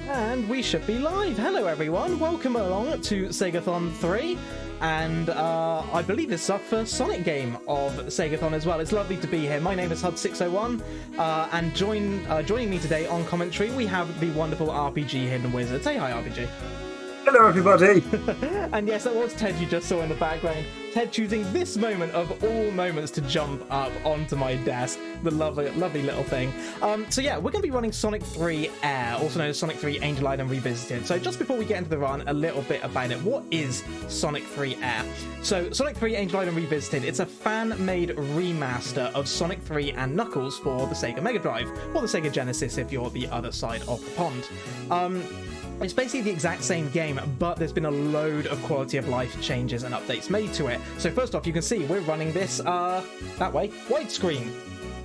And we should be live. Hello everyone, welcome along to SegaThon 3. And I believe this is our first Sonic game of SegaThon as well. It's lovely to be here. My name is HUD601, and joining me today on commentary, we have the wonderful RPG Hidden Wizard. Say hi, RPG. Hello, everybody. And yes, that was Ted you just saw in the background. Ted choosing this moment of all moments to jump up onto my desk. The lovely little thing. So yeah, we're going to be running Sonic 3 Air, also known as Sonic 3 Angel Island Revisited. So just before we get into the run, a little bit about it. What is Sonic 3 Air? So Sonic 3 Angel Island Revisited, it's a fan-made remaster of Sonic 3 and Knuckles for the Sega Mega Drive, or the Sega Genesis if you're the other side of the pond. It's basically the exact same game, but there's been a load of quality of life changes and updates made to it. So first off, you can see we're running this that way, widescreen.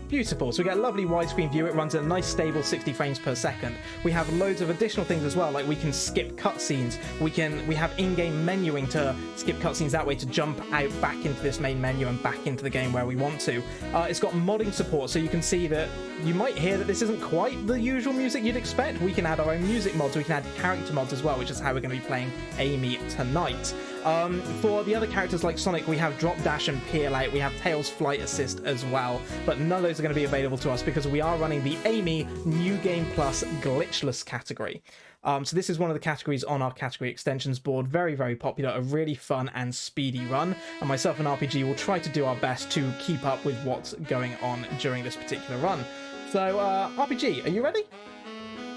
Beautiful. So we get a lovely widescreen view. It runs at a nice stable 60 frames per second. We have loads of additional things as well, like we can skip cutscenes. We have in-game menuing to skip cutscenes that way to jump out back into this main menu and back into the game where we want to. It's got modding support, so you can see that you might hear that this isn't quite the usual music you'd expect. We can add our own music mods. We can add character mods as well, which is how we're going to be playing Amy tonight. For the other characters like Sonic, we have Drop Dash and Peel Out. We have Tails Flight Assist as well, but none of those are going to be available to us because we are running the Amy New Game Plus Glitchless category. So this is one of the categories on our category extensions board. Very, very popular, a really fun and speedy run. And myself and RPG will try to do our best to keep up with what's going on during this particular run. So, RPG, are you ready?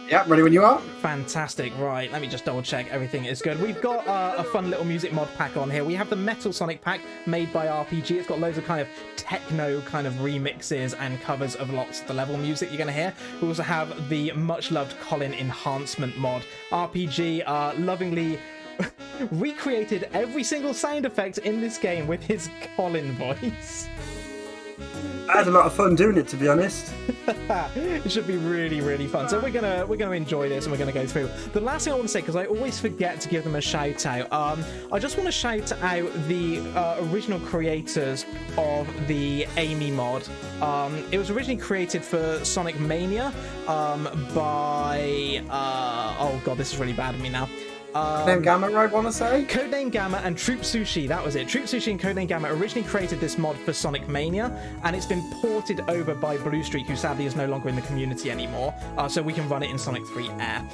Yeah, ready when you are. Fantastic. Right, let me just double check everything is good. We've got a fun little music mod pack on here. We have the Metal Sonic pack made by RPG. It's got loads of kind of techno kind of remixes and covers of lots of the level music you're going to hear. We also have the much loved Colin enhancement mod. RPG lovingly recreated every single sound effect in this game with his Colin voice. I had a lot of fun doing it, to be honest. It should be really, really fun. So we're gonna enjoy this and we're gonna go through. The last thing I want to say, because I always forget to give them a shout out, I just want to shout out the original creators of the Amy mod. It was originally created for Sonic Mania by oh god, this is really bad of me now. Codename Gamma, I want to say? Codename Gamma and Troop Sushi, that was it. Troop Sushi and Codename Gamma originally created this mod for Sonic Mania, and it's been ported over by Blue Streak, who sadly is no longer in the community anymore, so we can run it in Sonic 3 Air.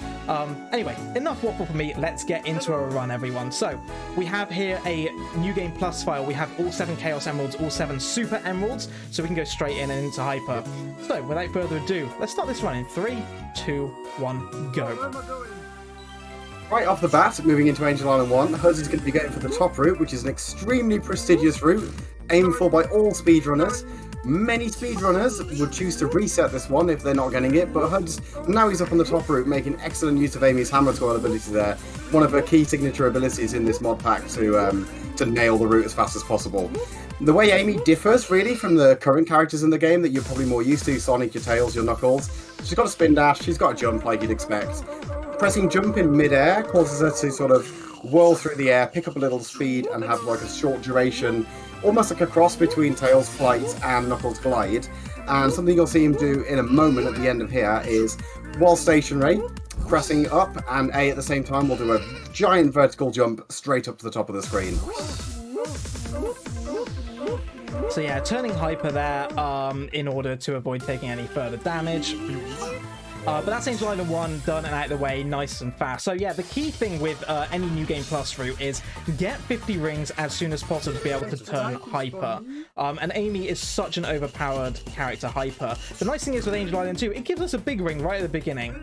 Anyway, enough waffle for me, let's get into our run, everyone. So, we have here a New Game Plus file. We have all 7 Chaos Emeralds, all 7 Super Emeralds, so we can go straight in and into Hyper. So, without further ado, let's start this run in 3, 2, 1, go. Right off the bat, moving into Angel Island 1, Huz is going to be going for the top route, which is an extremely prestigious route, aimed for by all speedrunners. Many speedrunners would choose to reset this one if they're not getting it, but Huz, now he's up on the top route, making excellent use of Amy's hammer twirl ability there. One of her key signature abilities in this mod pack to nail the route as fast as possible. The way Amy differs, really, from the current characters in the game that you're probably more used to, Sonic, your Tails, your Knuckles, she's got a spin dash, she's got a jump like you'd expect. Pressing jump in mid-air causes her to sort of whirl through the air, pick up a little speed, and have like a short duration, almost like a cross between Tails' flight and Knuckles' glide. And something you'll see him do in a moment at the end of here is, while stationary, pressing up and A at the same time, will do a giant vertical jump straight up to the top of the screen. So yeah, turning Hyper there in order to avoid taking any further damage. But that's Angel Island 1 done and out of the way, nice and fast. So yeah, the key thing with any New Game Plus route is get 50 rings as soon as possible to be able to turn Hyper. And Amy is such an overpowered character, Hyper. The nice thing is with Angel Island 2, it gives us a big ring right at the beginning.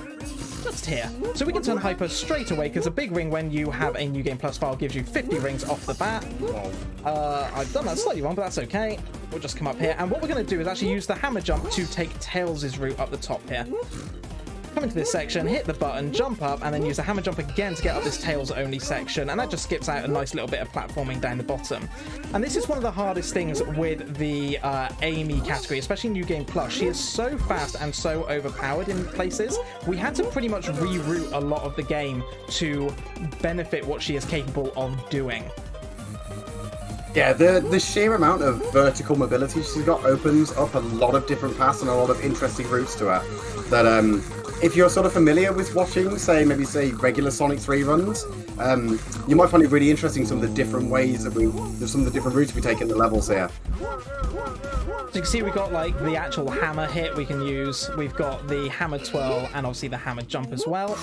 Just here. So we can turn Hyper straight away, because a big ring when you have a New Game Plus file gives you 50 rings off the bat. I've done that slightly wrong, but that's okay. We'll just come up here. And what we're going to do is actually use the hammer jump to take Tails' route up the top here. Come into this section, hit the button, jump up, and then use the hammer jump again to get up this Tails only section, and that just skips out a nice little bit of platforming down the bottom. And this is one of the hardest things with the Amy category, especially New Game Plus. She is so fast and so overpowered in places. We had to pretty much reroute a lot of the game to benefit what she is capable of doing. Yeah, the sheer amount of vertical mobility she's got opens up a lot of different paths and a lot of interesting routes to her. That if you're sort of familiar with watching, say regular Sonic 3 runs, you might find it really interesting some of the different ways that some of the different routes we take in the levels here. So you can see we've got like the actual hammer hit we can use. We've got the hammer twirl and obviously the hammer jump as well.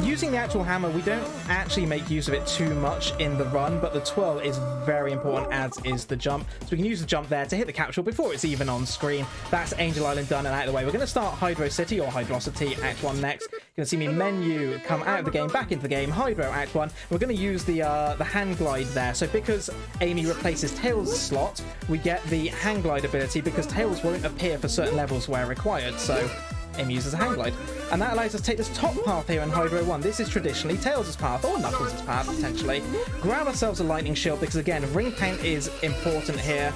Using the actual hammer, we don't actually make use of it too much in the run, but the twirl is very important, as is the jump. So we can use the jump there to hit the capsule before it's even on screen. That's Angel Island done and out of the way. We're going to start HYDROCITY or HYDROCITY Act 1 next. You're going to see me menu come out of the game, back into the game, Hydro Act 1. We're going to use the hand glide there. So because Amy replaces Tails' slot, we get the hand glide ability because Tails won't appear for certain levels where required. So Amy uses a hang glide, and that allows us to take this top path here in Hydro 1. This is traditionally Tails' path, or Knuckles' path, potentially. Grab ourselves a lightning shield, because again, ring count is important here.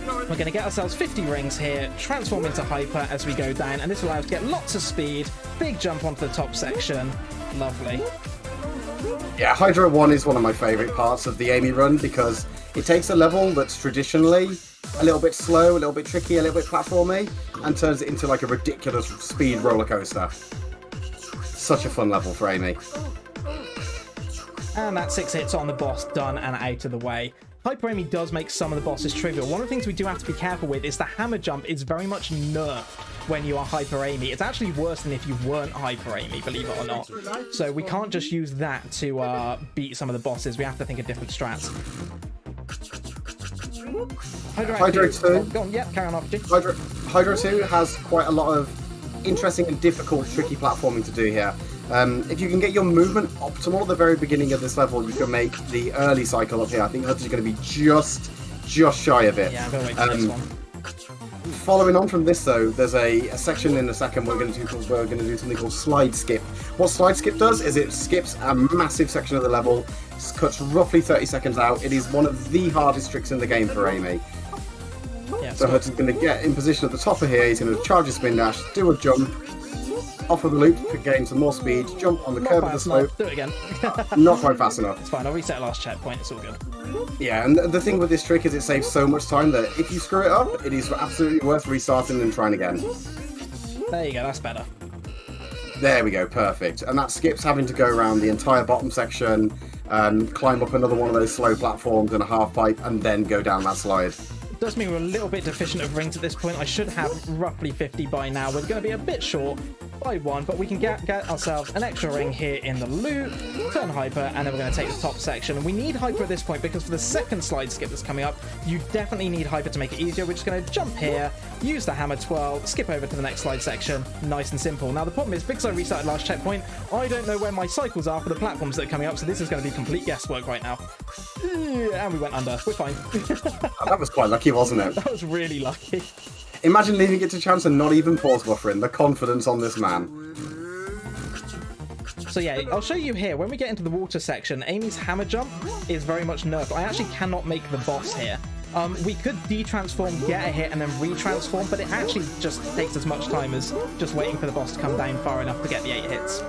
We're going to get ourselves 50 rings here, transform into Hyper as we go down, and this will allow us to get lots of speed, big jump onto the top section. Lovely. Yeah, Hydro 1 is one of my favourite parts of the Amy run, because it takes a level that's traditionally a little bit slow, a little bit tricky, a little bit platformy, and turns it into like a ridiculous speed roller coaster. Such a fun level for Amy. And that 6 hits on the boss done and out of the way. Hyper Amy does make some of the bosses trivial. One of the things we do have to be careful with is the hammer jump is very much nerfed when you are Hyper Amy. It's actually worse than if you weren't Hyper Amy, believe it or not. So we can't just use that to beat some of the bosses. We have to think of different strats. Hydro 2. Go on, yeah, carry on off. Hydro 2 has quite a lot of interesting and difficult, tricky platforming to do here. If you can get your movement optimal at the very beginning of this level, you can make the early cycle up here. I think Hud's is going to be just shy of it. Yeah, I'm going to wait for this one. Following on from this, though, there's a section in a second we're going to do something called slide skip. What slide skip does is it skips a massive section of the level, cuts roughly 30 seconds out. It is one of the hardest tricks in the game for Amy. Yeah, so Hud's going to get in position at the top of here. He's going to charge a spin dash, do a jump, off of the loop, gain some more speed, jump on the curve of the slope. Do it again. Not quite fast enough. It's fine, I'll reset last checkpoint, it's all good. Yeah, and the thing with this trick is it saves so much time that if you screw it up, it is absolutely worth restarting and trying again. There you go, that's better. There we go, perfect. And that skips having to go around the entire bottom section, climb up another one of those slow platforms in a half pipe, and then go down that slide. It does mean we're a little bit deficient of rings at this point. I should have roughly 50 by now. We're going to be a bit short by 1, but we can get ourselves an extra ring here in the loop, turn Hyper, and then we're going to take the top section. We need Hyper at this point because for the second slide skip that's coming up, you definitely need Hyper to make it easier. We're just going to jump here, use the hammer twirl, skip over to the next slide section. Nice and simple. Now the problem is, because I restarted last checkpoint, I don't know where my cycles are for the platforms that are coming up, so this is going to be complete guesswork right now. And we went under. We're fine. That was quite lucky, wasn't it? That was really lucky. Imagine leaving it to chance and not even pause buffering. The confidence on this man. So yeah, I'll show you here. When we get into the water section, Amy's hammer jump is very much nerfed. I actually cannot make the boss here. We could de-transform, get a hit, and then re-transform, but it actually just takes as much time as just waiting for the boss to come down far enough to get the 8 hits.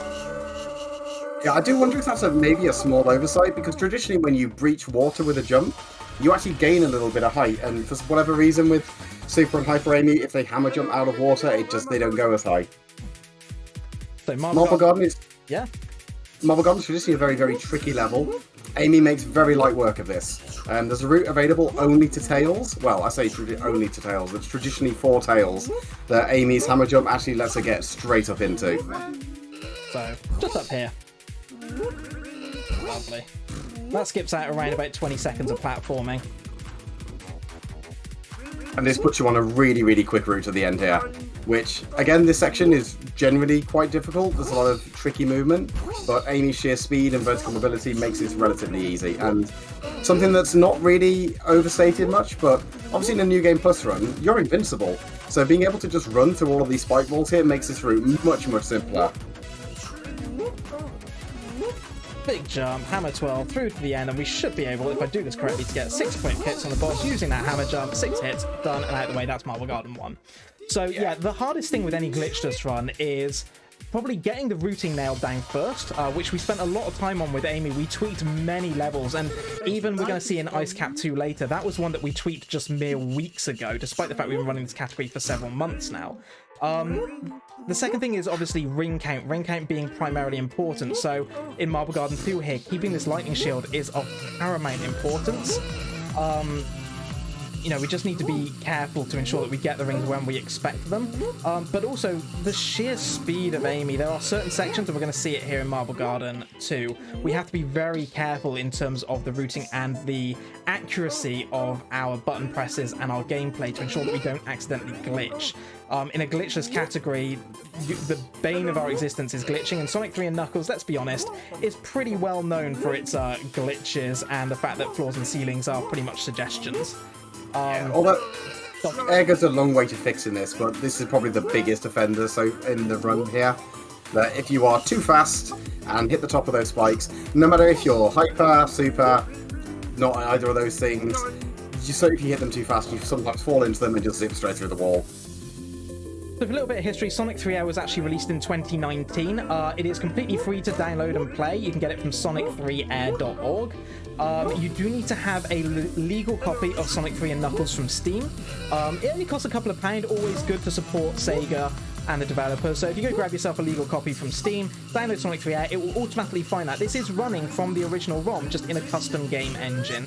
Yeah, I do wonder if that's maybe a small oversight, because traditionally when you breach water with a jump, you actually gain a little bit of height, and for whatever reason with Super and Hyper Amy, if they hammer jump out of water, they don't go as high. So Marble Garden is... Yeah? Marble Garden is traditionally a very, very tricky level. Amy makes very light work of this. There's a route available only to Tails. Well, I say only to Tails. It's traditionally 4 Tails that Amy's hammer jump actually lets her get straight up into. So, just up here. Lovely. That skips out around about 20 seconds of platforming. And this puts you on a really, really quick route to the end here. Which, again, this section is generally quite difficult. There's a lot of tricky movement. But Amy's sheer speed and vertical mobility makes this relatively easy. And something that's not really overstated much, but obviously in a New Game Plus run, you're invincible. So being able to just run through all of these spike balls here makes this route much, much simpler. Big jump, hammer twirl through to the end, and we should be able, if I do this correctly, to get 6 quick hits on the boss using that hammer jump. 6 hits, done, and out of the way. That's Marble Garden 1. So yeah, the hardest thing with any Glitchless run is probably getting the routing nailed down first, which we spent a lot of time on with Amy. We tweaked many levels, and even we're going to see in Ice Cap 2 later, that was one that we tweaked just mere weeks ago, despite the fact we've been running this category for several months now. The second thing is obviously ring count being primarily important. So in Marble Garden 2 here, keeping this lightning shield is of paramount importance. You know, we just need to be careful to ensure that we get the rings when we expect them. But also, the sheer speed of Amy. There are certain sections, and we're going to see it here in Marble Garden 2. We have to be very careful in terms of the routing and the accuracy of our button presses and our gameplay to ensure that we don't accidentally glitch. In a glitchless category, the bane of our existence is glitching, and Sonic 3 and Knuckles, let's be honest, is pretty well known for its glitches and the fact that floors and ceilings are pretty much suggestions. Although air goes a long way to fixing this, but this is probably the biggest offender so in the run here. That if you are too fast and hit the top of those spikes, no matter if you're hyper, super, not either of those things, so if you hit them too fast, you sometimes fall into them and just zip straight through the wall. So for a little bit of history, Sonic 3 was actually released in 2019. It is completely free to download and play. You can get it from sonic3air.org. You do need to have a legal copy of Sonic 3 and Knuckles from Steam. It only costs a couple of pounds, always good to support Sega and the developers. So if you go grab yourself a legal copy from Steam, download Sonic 3 Air, it will automatically find that. This is running from the original ROM, just in a custom game engine.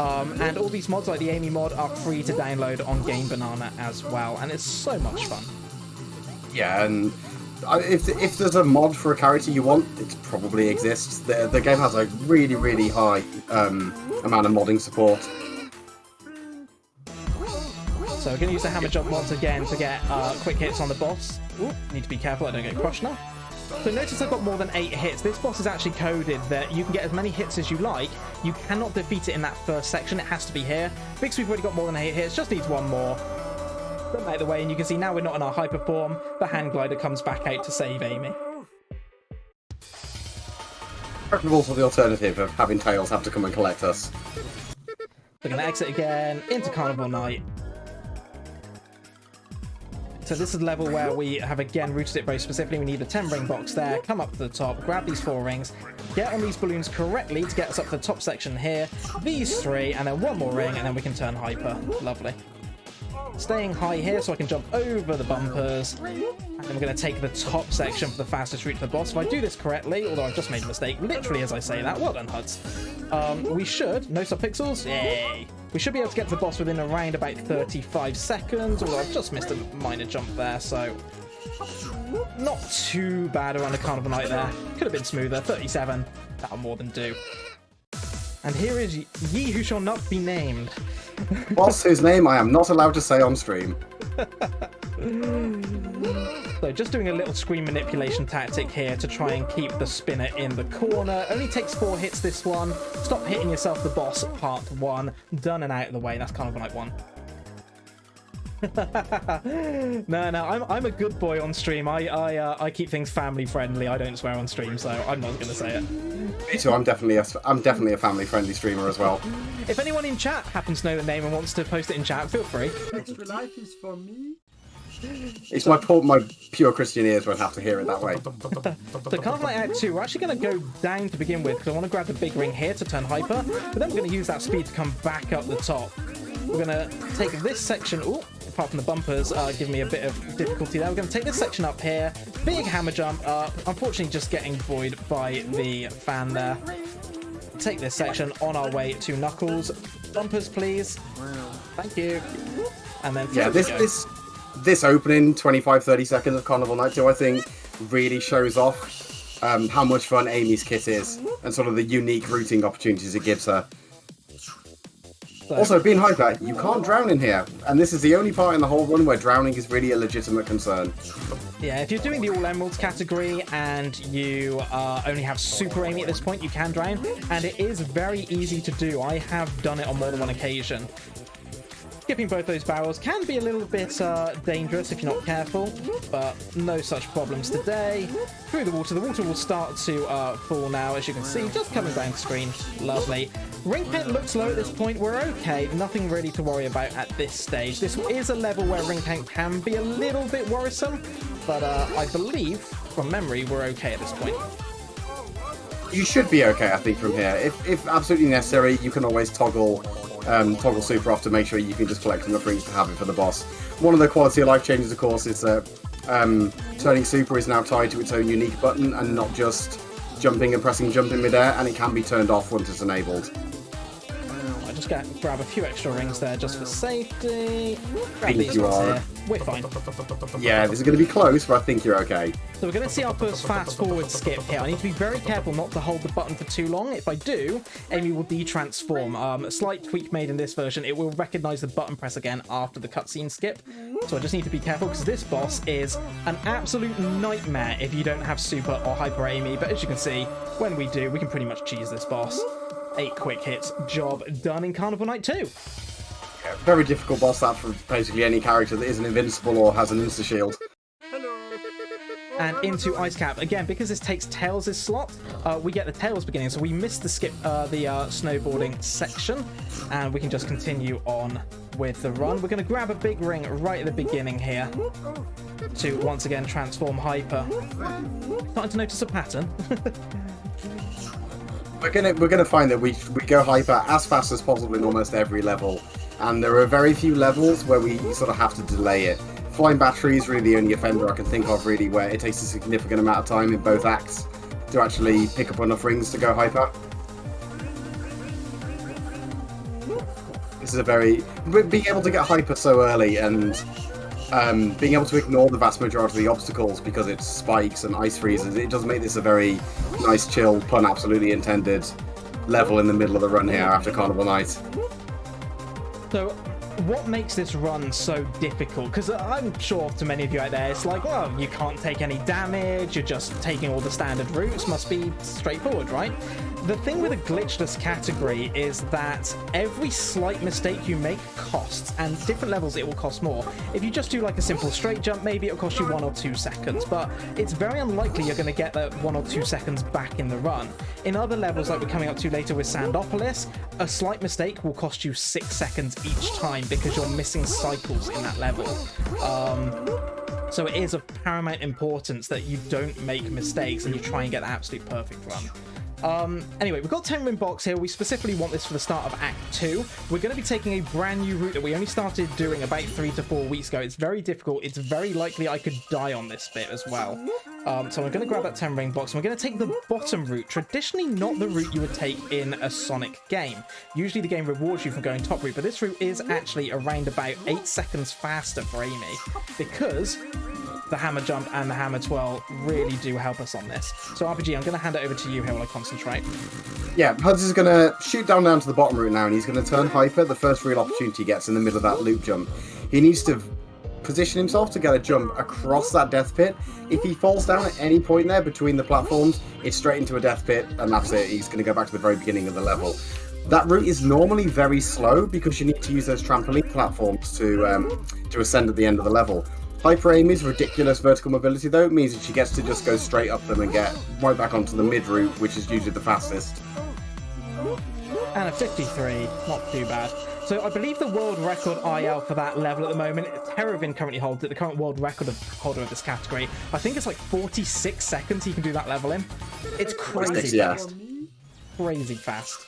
And all these mods, like the Amy mod, are free to download on Game Banana as well, and it's so much fun. Yeah, and if there's a mod for a character you want, it probably exists. The game has a really, really high amount of modding support. So we're going to use the hammer jump once again to get quick hits on the boss. Ooh, need to be careful I don't get crushed now. So notice I've got more than 8 hits. This boss is actually coded that you can get as many hits as you like. You cannot defeat it in that first section. It has to be here. Big Sweep already got more than 8 hits. Just needs one more. Put out the way, and you can see now we're not in our hyper form. The hand glider comes back out to save Amy. Preferable for the alternative of having Tails have to come and collect us. We're going to exit again into Carnival Night. So this is the level where we have again routed it very specifically. We need the 10 ring box there, come up to the top, grab these 4 rings, get on these balloons correctly to get us up to the top section here, these 3, and then one more ring, and then we can turn hyper. Lovely. Staying high here so I can jump over the bumpers, and then we're going to take the top section for the fastest route to the boss. If I do this correctly, although I've just made a mistake literally as I say that, well done HUDs. We should, no subpixels, yay! We should be able to get to the boss within around about 35 seconds, although I've just missed a minor jump there, so not too bad around the Carnival Night there. Could have been smoother. 37, that'll more than do. And here is Ye Who Shall Not Be Named. Boss whose name I am not allowed to say on stream. So just doing a little screen manipulation tactic here to try and keep the spinner in the corner. Only takes 4 hits this one. Stop hitting yourself, the boss, part 1. Done and out of the way. That's Carnival Night 1. No, I'm a good boy on stream. I keep things family friendly. I don't swear on stream, so I'm not going to say it. Me too. I'm definitely a family friendly streamer as well. If anyone in chat happens to know the name and wants to post it in chat, feel free. Extra life is for me. It's my pure Christian ears won't have to hear it that way. So Carnival Night Act 2, we're actually going to go down to begin with because I want to grab the big ring here to turn hyper, but then we're going to use that speed to come back up the top. We're going to take this section, ooh, apart from the bumpers giving me a bit of difficulty there, we're going to take this section up here, big hammer jump up, unfortunately just getting buoyed by the fan there. Take this section on our way to Knuckles. Bumpers, please. Thank you. And then yeah, this opening 25-30 seconds of Carnival Night 2, I think, really shows off how much fun Amy's kit is and sort of the unique routing opportunities it gives her. Also, being hyper, you can't drown in here, and this is the only part in the whole run where drowning is really a legitimate concern. Yeah, if you're doing the All Emeralds category and you only have Super Amy at this point, you can drown, and it is very easy to do. I have done it on more than one occasion. Skipping both those barrels can be a little bit dangerous if you're not careful, but no such problems today. Through the water will start to fall now, as you can see, just coming down the screen. Lovely. Ring count looks low at this point. We're okay. Nothing really to worry about at this stage. This is a level where ring count can be a little bit worrisome, but I believe from memory, we're okay at this point. You should be okay, I think, from here. If absolutely necessary, you can always toggle super off to make sure you can just collect enough rings to have it for the boss. One of the quality of life changes, of course, is that turning super is now tied to its own unique button and not just jumping and pressing jump in midair, and it can be turned off once it's enabled. I just grab a few extra rings there just for safety. Grab I think these you ones are. here. We're fine. Yeah, this is going to be close, but I think you're okay. So we're going to see our first fast-forward skip here. I need to be very careful not to hold the button for too long. If I do, Amy will de-transform. A slight tweak made in this version, it will recognise the button press again after the cutscene skip. So I just need to be careful because this boss is an absolute nightmare if you don't have Super or Hyper Amy. But as you can see, when we do, we can pretty much cheese this boss. 8 quick hits, job done in Carnival Night 2. Yeah, very difficult boss that for basically any character that isn't invincible or has an insta-shield. And into Ice Cap. Again, because this takes Tails' slot, we get the Tails beginning, so we missed the skip, the snowboarding section, and we can just continue on with the run. We're going to grab a big ring right at the beginning here to once again transform Hyper. Starting to notice a pattern. We're gonna find that we go hyper as fast as possible in almost every level, and there are very few levels where we sort of have to delay it. Flying Battery is really the only offender I can think of really where it takes a significant amount of time in both acts to actually pick up enough rings to go hyper. This is a very... being able to get hyper so early and being able to ignore the vast majority of the obstacles because it's spikes and ice freezes, it does make this a very nice, chill, pun absolutely intended level in the middle of the run here after Carnival Night. So, what makes this run so difficult? Because I'm sure to many of you out there, it's like, well, you can't take any damage, you're just taking all the standard routes, must be straightforward, right? The thing with a glitchless category is that every slight mistake you make costs, and different levels it will cost more. If you just do like a simple straight jump, maybe it'll cost you 1 or 2 seconds, but it's very unlikely you're going to get that 1 or 2 seconds back in the run. In other levels, like we're coming up to later with Sandopolis, a slight mistake will cost you 6 seconds each time because you're missing cycles in that level. So it is of paramount importance that you don't make mistakes and you try and get the absolute perfect run. Anyway, we've got 10 ring box here. We specifically want this for the start of Act 2. We're going to be taking a brand new route that we only started doing about 3 to 4 weeks ago. It's very difficult. It's very likely I could die on this bit as well. So I'm going to grab that 10 ring box and we're going to take the bottom route. Traditionally not the route you would take in a Sonic game. Usually the game rewards you for going top route, but this route is actually around about 8 seconds faster for Amy because the hammer jump and the hammer twirl really do help us on this. So RPG, I'm going to hand it over to you here while I concentrate. Yeah, Huds is going to shoot down to the bottom route now, and he's going to turn hyper the first real opportunity he gets in the middle of that loop jump. He needs to position himself to get a jump across that death pit. If he falls down at any point there between the platforms, it's straight into a death pit, and that's it. He's going to go back to the very beginning of the level. That route is normally very slow because you need to use those trampoline platforms to ascend at the end of the level. Hyper Amy's ridiculous vertical mobility, though, means that she gets to just go straight up them and get right back onto the mid route, which is usually the fastest. And a 53, not too bad. So I believe the world record IL for that level at the moment, Terravin currently holds it, the current world record holder of this category. I think it's like 46 seconds he can do that level in. It's crazy fast. Crazy fast.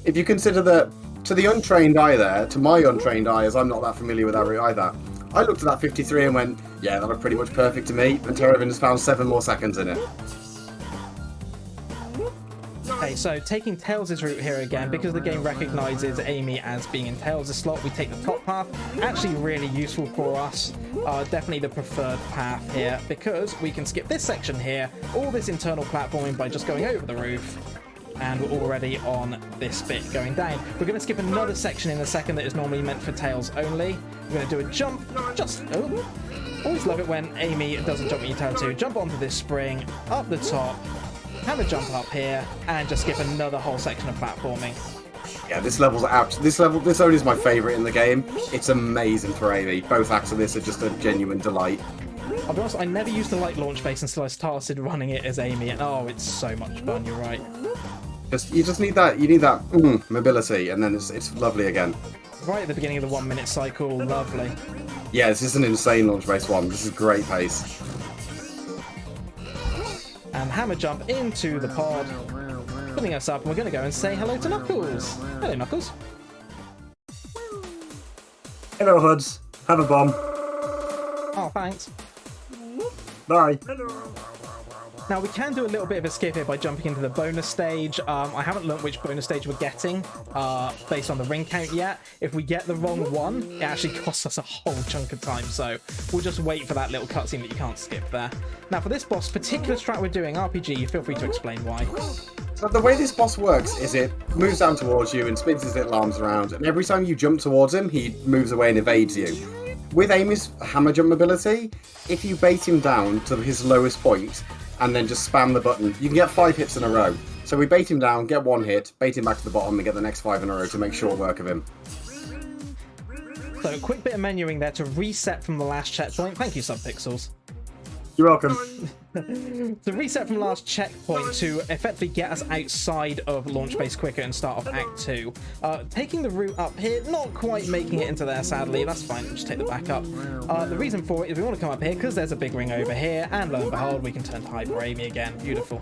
If you consider that, to the untrained eye there, to my untrained eye, as I'm not that familiar with that route either, I looked at that 53 and went, yeah, that looked pretty much perfect to me, and Terravin has found 7 more seconds in it. Okay, so taking Tails' route here again, because the game recognises Amy as being in Tails' slot, we take the top path. Actually really useful for us. Definitely the preferred path here, because we can skip this section here, all this internal platforming by just going over the roof. And we're already on this bit going down. We're going to skip another section in a second that is normally meant for Tails only. We're going to do a jump, always love it when Amy doesn't jump when you tell her to. Jump onto this spring, up the top, have a jump up here, and just skip another whole section of platforming. Yeah, this level's out. This zone is my favourite in the game. It's amazing for Amy. Both acts of this are just a genuine delight. I'll be honest, I never used the light launch base until I started running it as Amy, and oh, it's so much fun, you're right. You just need that, mobility, and then it's lovely again. Right at the beginning of the 1 minute cycle, lovely. Yeah, this is an insane launch base one. This is great pace. hammer jump into the pod, pulling us up, and we're going to go and say hello to Knuckles. Hello, Knuckles. Hello, Hoods. Have a bomb. Oh, thanks. Bye. Now, we can do a little bit of a skip here by jumping into the bonus stage. I haven't learned which bonus stage we're getting based on the ring count yet. If we get the wrong one, it actually costs us a whole chunk of time, so we'll just wait for that little cutscene that you can't skip there. Now, for this boss, particular strat we're doing, RPG, feel free to explain why. So the way this boss works is it moves down towards you and spins his little arms around, and every time you jump towards him, he moves away and evades you. With Amy's hammer jump ability, if you bait him down to his lowest point, and then just spam the button, you can get 5 hits in a row. So we bait him down, get 1 hit, bait him back to the bottom, and get the next 5 in a row to make short work of him. So a quick bit of menuing there to reset from the last checkpoint. Thank you, Subpixels. You're welcome. To reset from last checkpoint to effectively get us outside of launch base quicker and start off Act 2. Taking the route up here, not quite making it into there, sadly. That's fine, just take the back up. The reason for it is we want to come up here because there's a big ring over here, and lo and behold, we can turn to Hyper Amy again. Beautiful.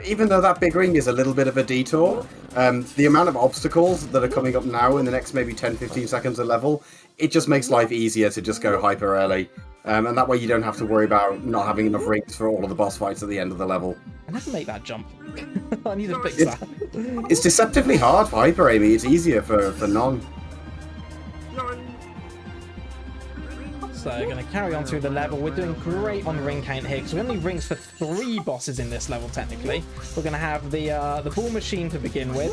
Even though that big ring is a little bit of a detour, the amount of obstacles that are coming up now in the next maybe 10-15 seconds a level, it just makes life easier to just go hyper early. And that way you don't have to worry about not having enough rings for all of the boss fights at the end of the level. I never make that jump. I need to fix that. It's deceptively hard for Hyper Amy, it's easier for none. So we're going to carry on through the level. We're doing great on ring count here because we only rings for 3 bosses in this level technically. We're going to have the ball machine to begin with,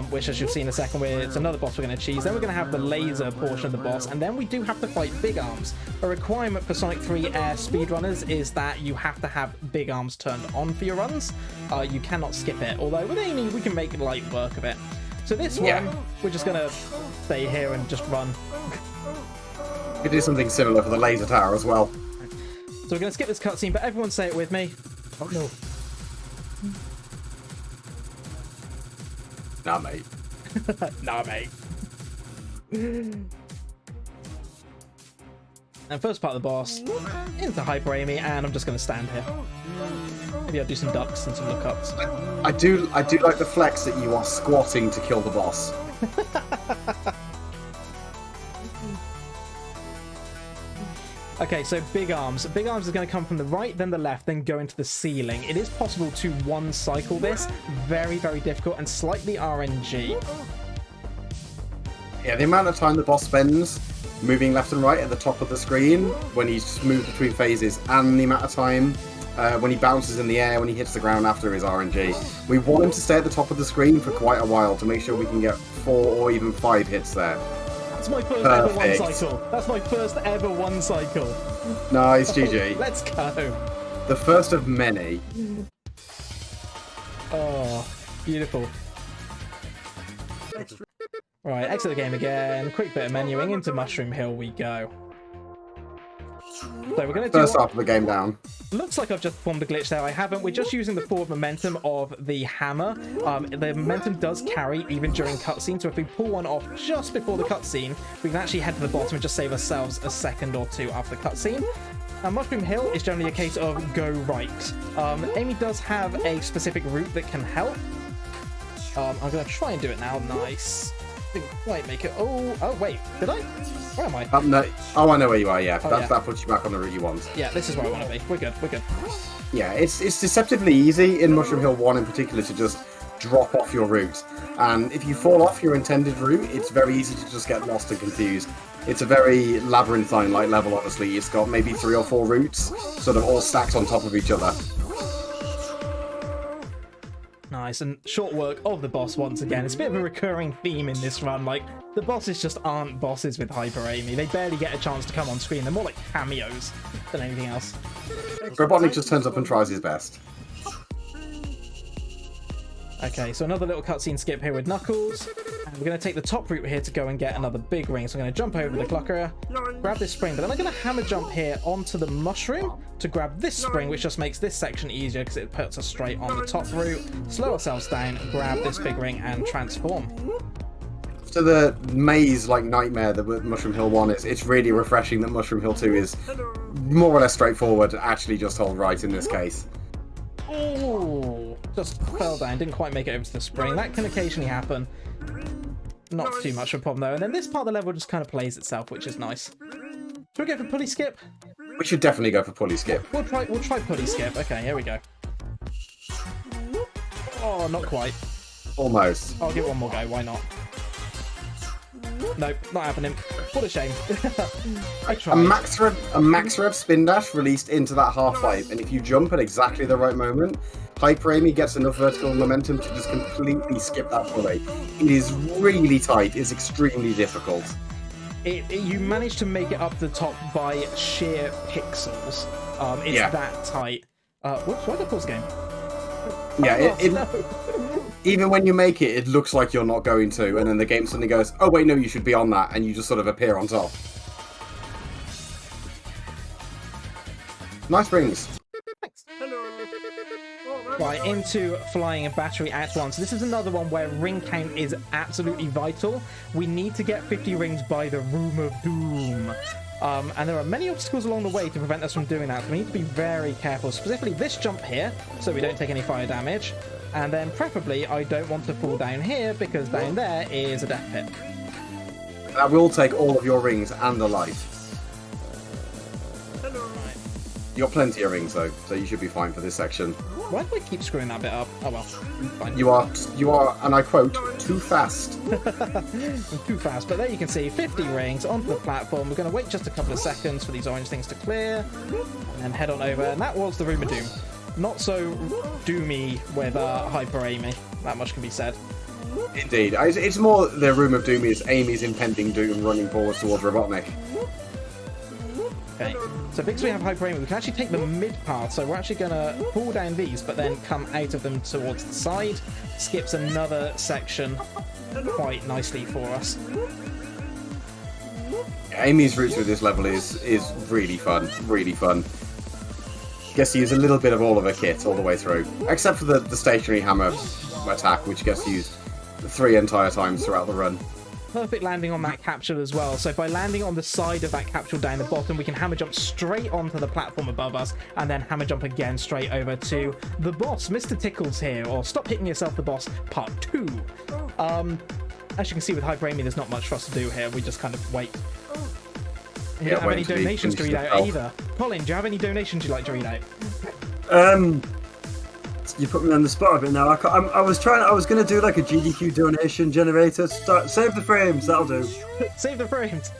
which as you'll see in a second, it's another boss we're going to cheese. Then we're going to have the laser portion of the boss, and then we do have to fight big arms. A requirement for Sonic 3 Air speedrunners is that you have to have big arms turned on for your runs. You cannot skip it, although with Amy we can make light work of it. So this one, we're just going to stay here and just run. We could do something similar for the laser tower as well. So we're going to skip this cutscene, but everyone say it with me. Oh no. Nah, mate. Nah, mate. And first part of the boss, into Hyper Amy, and I'm just going to stand here. Maybe I'll do some ducks and some lookups. I do like the flex that you are squatting to kill the boss. Okay, so big arms. Big arms is going to come from the right, then the left, then go into the ceiling. It is possible to one cycle this. Very, very difficult and slightly RNG. Yeah, the amount of time the boss spends moving left and right at the top of the screen when he's moved between phases, and the amount of time when he bounces in the air, when he hits the ground after his RNG. We want him to stay at the top of the screen for quite a while to make sure we can get 4 or even 5 hits there. That's my first ever one cycle. That's my first ever one cycle. Nice, GG. Let's go. The first of many. Oh, beautiful. Right, exit the game again. Quick bit of menuing. Into Mushroom Hill we go. So we're going to do first half of the game down. Looks like I've just performed a glitch there. I haven't. We're just using the forward momentum of the hammer. The momentum does carry even during cutscene, so if we pull one off just before the cutscene, we can actually head to the bottom and just save ourselves a second or 2 after the cutscene. Now, Mushroom Hill is generally a case of go right. Amy does have a specific route that can help. I'm going to try and do it now. Nice. Didn't quite make it. Oh, wait. Did I? Where am I? No. Oh, I know where you are, yeah. Oh, That puts you back on the route you want. Yeah, this is where I want to be. We're good. Yeah, it's deceptively easy in Mushroom Hill 1 in particular to just drop off your route. And if you fall off your intended route, it's very easy to just get lost and confused. It's a very labyrinthine-like level, honestly. It's got maybe 3 or 4 routes, sort of all stacked on top of each other. Nice, and short work of the boss once again. It's a bit of a recurring theme in this run. Like, the bosses just aren't bosses with Hyper Amy. They barely get a chance to come on screen. They're more like cameos than anything else. Robotnik just turns up and tries his best. Okay, so another little cutscene skip here with Knuckles. And we're going to take the top route here to go and get another big ring. So I'm going to jump over the clucker, grab this spring, but then I'm going to hammer jump here onto the mushroom to grab this spring, which just makes this section easier because it puts us straight on the top route. Slow ourselves down, grab this big ring, and transform. So the maze-like nightmare that Mushroom Hill 1 is, it's really refreshing that Mushroom Hill 2 is more or less straightforward, actually just hold right in this case. Oh, just fell down. Didn't quite make it over to the spring. That can occasionally happen. Not too much of a problem though. And then this part of the level just kind of plays itself, which is nice. Should we go for pulley skip? We should definitely go for pulley skip. We'll try pulley skip. Okay, here we go. Oh, not quite. Almost. I'll give it one more go. Why not? Nope, not happening. What a shame. I tried. A max rev spin dash released into that half pipe, and if you jump at exactly the right moment, Hyper Amy gets enough vertical momentum to just completely skip that pulley. It is really tight. It's extremely difficult. You manage to make it up to the top by sheer pixels. It's that tight. Whoops, why did I pause the game? Yeah, No. Even when you make it, it looks like you're not going to, and then the game suddenly goes, oh wait, no, you should be on that, and you just sort of appear on top. Nice rings. Thanks. Right, into Flying and Battery Act 1. So this is another one where ring count is absolutely vital. We need to get 50 rings by the Room of Doom. And there are many obstacles along the way to prevent us from doing that. So we need to be very careful. Specifically this jump here, so we don't take any fire damage. And then preferably, I don't want to fall down here, because down there is a death pit. That will take all of your rings and a life. You got plenty of rings though, so you should be fine for this section. Why do I keep screwing that bit up? Oh well, fine. You are, and I quote, too fast. Too fast, but there you can see 50 rings onto the platform. We're going to wait just a couple of seconds for these orange things to clear, and then head on over. And that was the Room of Doom. Not so doomy with Hyper Amy. That much can be said. Indeed, it's more the Room of Doom is Amy's impending doom running forward towards Robotnik. Okay, so because we have Hyper Amy, we can actually take the mid path, so we're actually going to pull down these, but then come out of them towards the side. Skips another section quite nicely for us. Amy's route through this level is really fun, really fun. Gets to use a little bit of all of her kit all the way through, except for the stationary hammer attack, which gets used 3 entire times throughout the run. Perfect landing on that capsule as well. So by landing on the side of that capsule down the bottom, we can hammer jump straight onto the platform above us, and then hammer jump again straight over to the boss, Mr. Tickles here, or Stop Hitting Yourself the Boss Part 2. As you can see with Hyper Amy, there's not much for us to do here. We just kind of wait. You don't have any donations to read out either. Colin, do you have any donations you'd like to read out? You put me on the spot a bit now. I was going to do like a GDQ donation generator. Save the frames, that'll do. Save the frames.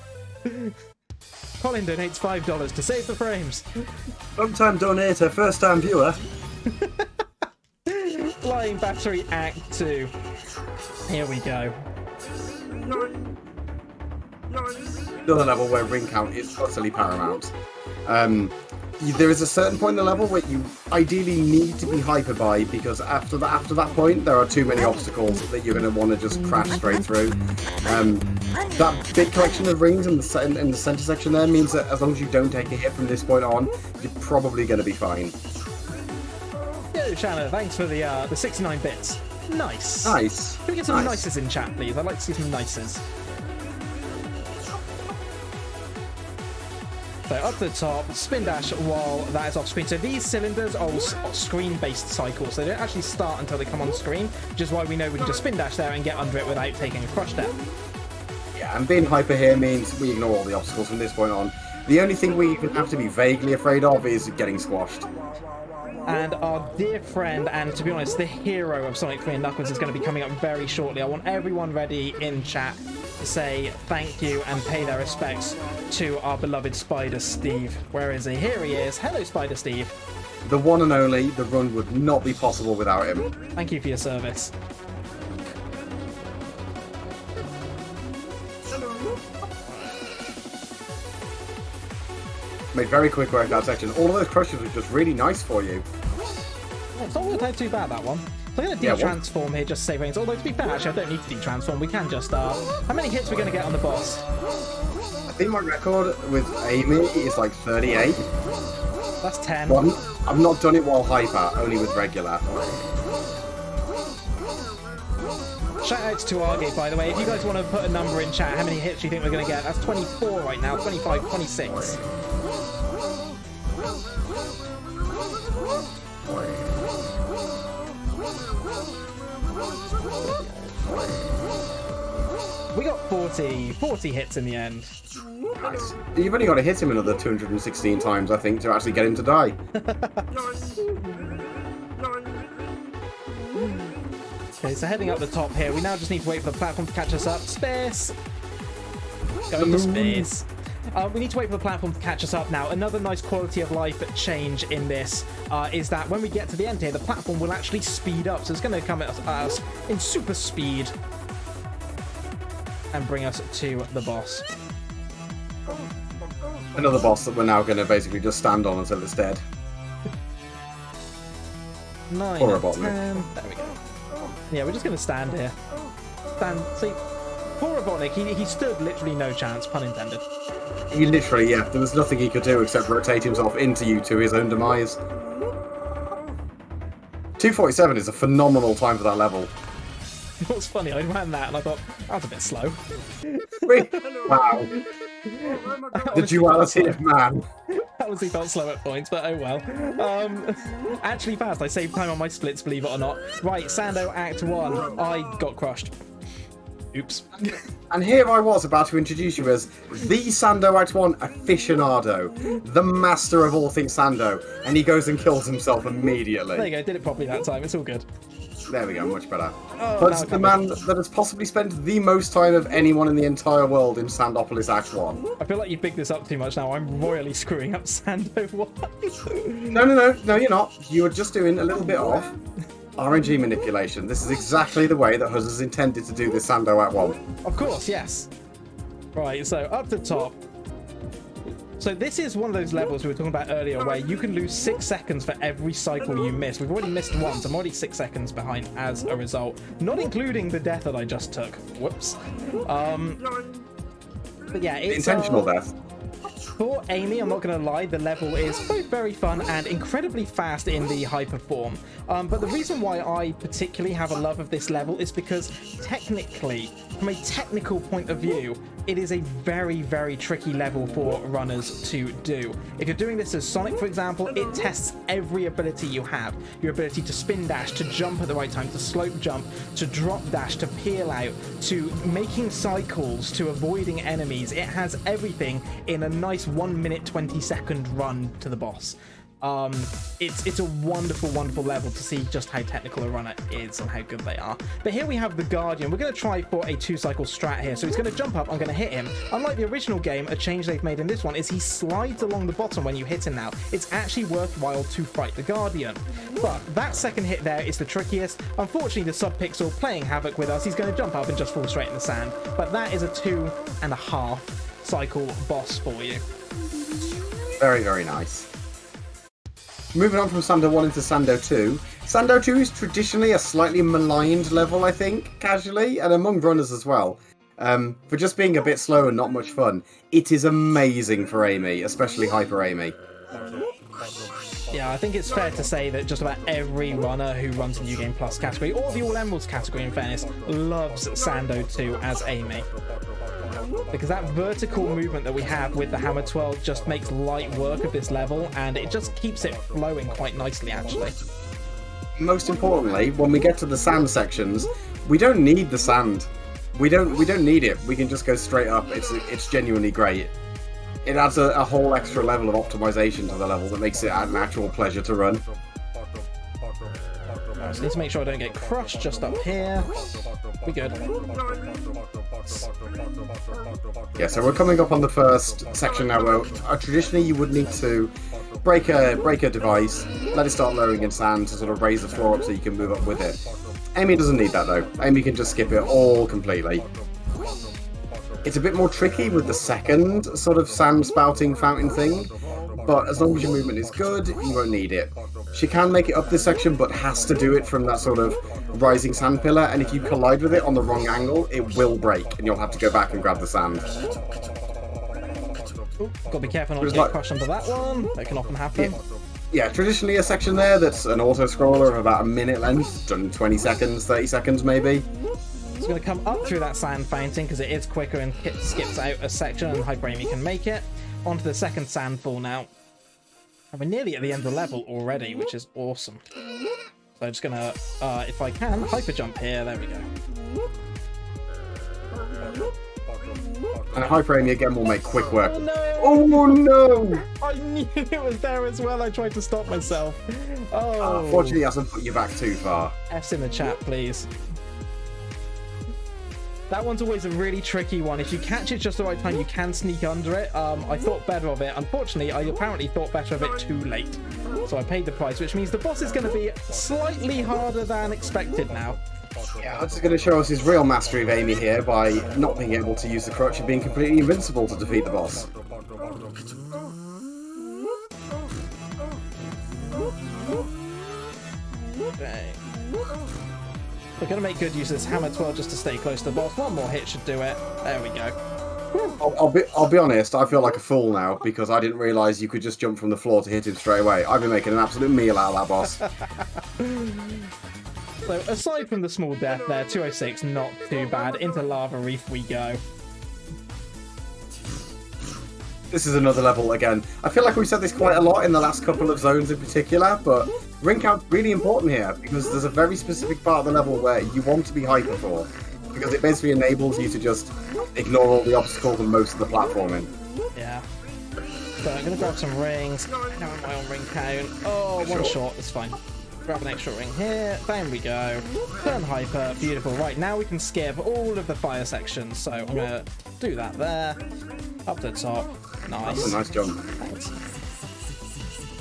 Colin donates $5 to save the frames. Long-time donator, first-time viewer. Flying Battery Act 2. Here we go. Another level where ring count is utterly paramount. There is a certain point in the level where you ideally need to be hyper by, because after that point there are too many obstacles that you're going to want to just crash straight through. That big collection of rings in the center section there means that as long as you don't take a hit from this point on, you're probably going to be fine. Yo, Shanna, thanks for the 69 bits. Nice. Nice. Can we get some nices in chat, please? I'd like to see some nices. So up to the top, spin dash while that is off screen. So these cylinders are all screen-based cycles. So they don't actually start until they come on screen, which is why we know we can just spin dash there and get under it without taking a crush down. Yeah, and being hyper here means we ignore all the obstacles from this point on. The only thing we even have to be vaguely afraid of is getting squashed. And our dear friend, and to be honest, the hero of Sonic 3 and Knuckles is going to be coming up very shortly. I want everyone ready in chat to say thank you and pay their respects to our beloved Spider Steve. Where is he? Here he is. Hello, Spider Steve. The one and only. The run would not be possible without him. Thank you for your service. Made very quick work of that section. All of those crushes were just really nice for you. Yeah, it's not worked out too bad, that one. So I'm going to de-transform here just to save rings. Although, to be fair, actually, I don't need to de-transform. We can just... how many hits are we going to get on the boss? I think my record with Amy is like 38. That's 10. Well, I've not done it while hyper, only with regular. Shoutouts to Argate, by the way. If you guys want to put a number in chat, how many hits do you think we're going to get? That's 24 right now, 25, 26. We got 40 hits in the end. Nice. You've only got to hit him another 216 times, I think, to actually get him to die. Okay, so heading up the top here, we now just need to wait for the platform to catch us up. Space! Going to space. We need to wait for the platform to catch us up now. Another nice quality of life change in this is that when we get to the end here, the platform will actually speed up. So it's going to come at us in super speed and bring us to the boss. Another boss that we're now going to basically just stand on until it's dead. 9, Or a bottom. 10. There we go. Yeah, we're just going to stand here. See, poor Robotnik, he stood literally no chance, pun intended. He literally, yeah, there was nothing he could do except rotate himself into you to his own demise. 2:47 is a phenomenal time for that level. What's funny, I ran that and I thought, that was a bit slow. Wow. The duality of man. That honestly felt slow at points, but oh well. Actually fast, I saved time on my splits, believe it or not. Right, Sando Act 1, I got crushed. Oops. And here I was about to introduce you as the Sando Act 1 aficionado, the master of all things Sando, and he goes and kills himself immediately. There you go, did it properly that time, it's all good. There we go, much better. Oh, But the man that has possibly spent the most time of anyone in the entire world in Sandopolis Act 1. I feel like you picked this up too much now, I'm royally screwing up Sando 1. No, you're not. You were just doing a little bit of RNG manipulation. This is exactly the way that Huz has intended to do this Sando Act 1. Of course, yes. Right, so up the top. So this is one of those levels we were talking about earlier where you can lose 6 seconds for every cycle you miss. We've already missed once. I'm already 6 seconds behind as a result. Not including the death that I just took. Whoops. But yeah, it's Intentional death. For Amy, I'm not going to lie, the level is both very fun and incredibly fast in the hyper form. But the reason why I particularly have a love of this level is because technically, from a technical point of view, it is a very, very tricky level for runners to do. If you're doing this as Sonic, for example, it tests every ability you have. Your ability to spin dash, to jump at the right time, to slope jump, to drop dash, to peel out, to making cycles, to avoiding enemies. It has everything in a nice 1 minute 20-second run to the boss. It's a wonderful, wonderful level to see just how technical a runner is and how good they are. But here we have the Guardian. We're going to try for a 2-cycle strat here. So he's going to jump up. I'm going to hit him. Unlike the original game, a change they've made in this one is he slides along the bottom when you hit him now. It's actually worthwhile to fight the Guardian. But that second hit there is the trickiest. Unfortunately, the Subpixel playing havoc with us. He's going to jump up and just fall straight in the sand. But that is a 2.5 cycle boss for you. Very, very nice. Moving on from Sando 1 into Sando 2. Sando 2 is traditionally a slightly maligned level, I think, casually, and among runners as well. For just being a bit slow and not much fun. It is amazing for Amy, especially Hyper Amy. Yeah, I think it's fair to say that just about every runner who runs the New Game Plus category, or the All Emeralds category in fairness, loves Sando 2 as Amy. Because that vertical movement that we have with the Hammer 12 just makes light work of this level, and it just keeps it flowing quite nicely, actually. Most importantly, when we get to the sand sections, we don't need the sand. We don't need it. We can just go straight up. It's genuinely great. It adds a whole extra level of optimization to the level that makes it an actual pleasure to run. I just need to make sure I don't get crushed just up here. We good. Yeah, so we're coming up on the first section now where traditionally you would need to break a device, let it start lowering in sand to sort of raise the floor up so you can move up with it. Amy doesn't need that though. Amy can just skip it all completely. It's a bit more tricky with the second sort of sand spouting fountain thing, but as long as your movement is good, you won't need it. She can make it up this section, but has to do it from that sort of rising sand pillar, and if you collide with it on the wrong angle, it will break, and you'll have to go back and grab the sand. Ooh, gotta be careful not to get crushed under that one. That can often happen. Yeah, traditionally a section there that's an auto-scroller of about a minute length, done 20 seconds, 30 seconds maybe. It's going to come up through that sand fountain because it is quicker and it skips out a section, and Hyper Amy can make it. Onto the second sandfall now. And we're nearly at the end of the level already, which is awesome. So I'm just gonna, if I can, hyper jump here. There we go. And hyper aiming again will make quick work. Oh no! Oh no! I knew it was there as well. I tried to stop myself. Oh. Fortunately, it hasn't put you back too far. F's in the chat, please. That one's always a really tricky one. If you catch it just the right time, you can sneak under it. I thought better of it. Unfortunately, I apparently thought better of it too late. So I paid the price, which means the boss is going to be slightly harder than expected now. Yeah, Hud's going to show us his real mastery of aiming here by not being able to use the crutch and being completely invincible to defeat the boss. Okay. We're going to make good use of this hammer twirl just to stay close to the boss. One more hit should do it. There we go. I'll be honest, I feel like a fool now because I didn't realise you could just jump from the floor to hit him straight away. I've been making an absolute meal out of that boss. So aside from the small death there, 206, not too bad. Into Lava Reef we go. This is another level again. I feel like we've said this quite a lot in the last couple of zones in particular, but ring count's really important here because there's a very specific part of the level where you want to be hyper for, because it basically enables you to just ignore all the obstacles and most of the platforming. Yeah. So I'm going to grab some rings. I know my own ring count. Oh, one short, that's fine. Grab an extra ring here. There we go. Turn hyper. Beautiful. Right, now we can skip all of the fire sections. So I'm going to do that there. Up to the top. Nice. That's a nice jump. Thanks.